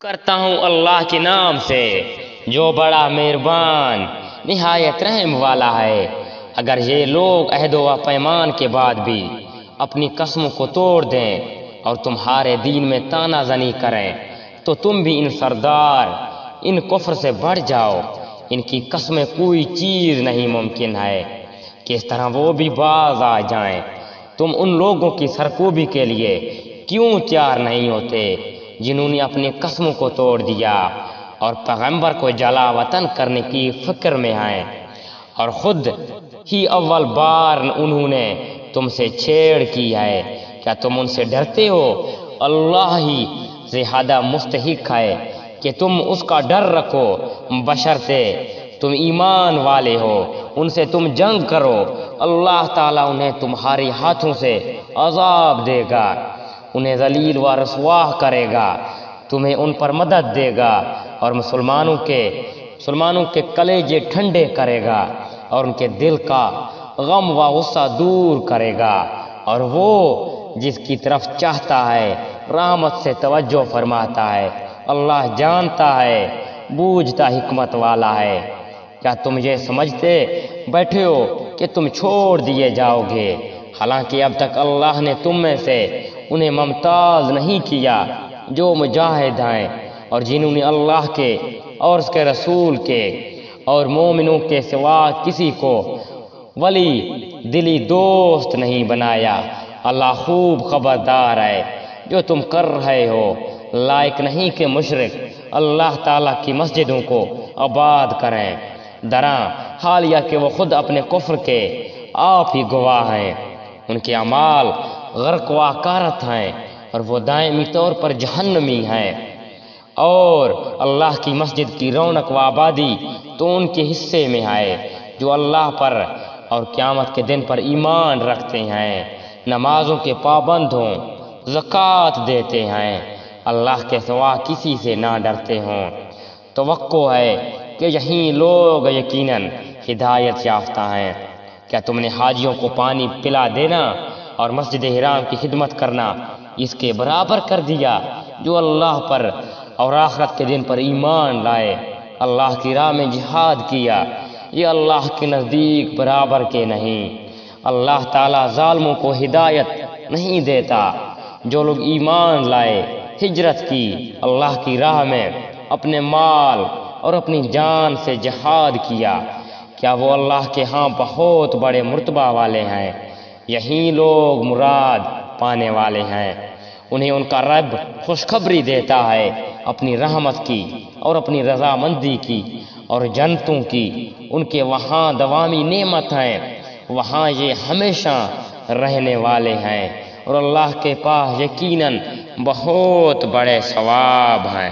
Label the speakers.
Speaker 1: کرتا ہوں اللہ کے نام سے جو بڑا مہربان نہایت رحم والا ہے۔ اگر یہ لوگ عہد و پیمان کے بعد بھی اپنی قسموں کو توڑ دیں اور تمہارے دین میں طعنہ زنی کریں تو تم بھی ان سردار ان کفر سے بڑھ جاؤ۔ ان کی قسمیں کوئی چیز نہیں ممکن ہے کہ اس طرح وہ بھی باز آ جائیں۔ تم ان لوگوں کی سرکوبی کے لیے کیوں تیار نہیں ہوتے جنہوں نے اپنی قسموں کو توڑ دیا اور پیغمبر کو جلا وطن کرنے کی فکر میں ہیں، اور خود ہی اول بار انہوں نے تم سے چھیڑ کی ہے؟ کیا تم ان سے ڈرتے ہو؟ اللہ ہی زیادہ مستحق ہے کہ تم اس کا ڈر رکھو، بشرطے تم ایمان والے ہو۔ ان سے تم جنگ کرو، اللہ تعالیٰ انہیں تمہارے ہاتھوں سے عذاب دے گا، انہیں ذلیل و رسوا کرے گا، تمہیں ان پر مدد دے گا اور مسلمانوں کے کلیجے ٹھنڈے کرے گا اور ان کے دل کا غم و غصہ دور کرے گا، اور وہ جس کی طرف چاہتا ہے رحمت سے توجہ فرماتا ہے۔ اللہ جانتا ہے، بوجھتا حکمت والا ہے۔ کیا تم یہ سمجھتے بیٹھے ہو کہ تم چھوڑ دیے جاؤ گے، حالانکہ اب تک اللہ نے تم میں سے انہیں ممتاز نہیں کیا جو مجاہد ہیں اور جنہوں نے اللہ کے اور اس کے رسول کے اور مومنوں کے سوا کسی کو ولی دلی دوست نہیں بنایا۔ اللہ خوب خبردار ہے جو تم کر رہے ہو۔ لائق نہیں کہ مشرک اللہ تعالیٰ کی مسجدوں کو آباد کریں، دراں حال یہ کہ وہ خود اپنے کفر کے آپ ہی گواہ ہیں۔ ان کے اعمال غرق و عقارت ہیں اور وہ دائمی طور پر جہنمی ہیں، اور اللہ کی مسجد کی رونق و آبادی تو ان کے حصے میں ہے جو اللہ پر اور قیامت کے دن پر ایمان رکھتے ہیں، نمازوں کے پابند ہوں، زکوٰۃ دیتے ہیں، اللہ کے سوا کسی سے نہ ڈرتے ہوں۔ توقع ہے کہ یہی لوگ یقیناً ہدایت یافتہ ہیں۔ کیا تم نے حاجیوں کو پانی پلا دینا اور مسجد حرام کی خدمت کرنا اس کے برابر کر دیا جو اللہ پر اور آخرت کے دن پر ایمان لائے، اللہ کی راہ میں جہاد کیا؟ یہ اللہ کے نزدیک برابر کے نہیں۔ اللہ تعالیٰ ظالموں کو ہدایت نہیں دیتا۔ جو لوگ ایمان لائے، ہجرت کی، اللہ کی راہ میں اپنے مال اور اپنی جان سے جہاد کیا، کیا وہ اللہ کے ہاں بہت بڑے مرتبہ والے ہیں؟ یہی لوگ مراد پانے والے ہیں۔ انہیں ان کا رب خوشخبری دیتا ہے اپنی رحمت کی اور اپنی رضامندی کی اور جنتوں کی۔ ان کے وہاں دوامی نعمت ہیں، وہاں یہ ہمیشہ رہنے والے ہیں، اور اللہ کے پاس یقیناً بہت بڑے ثواب ہیں۔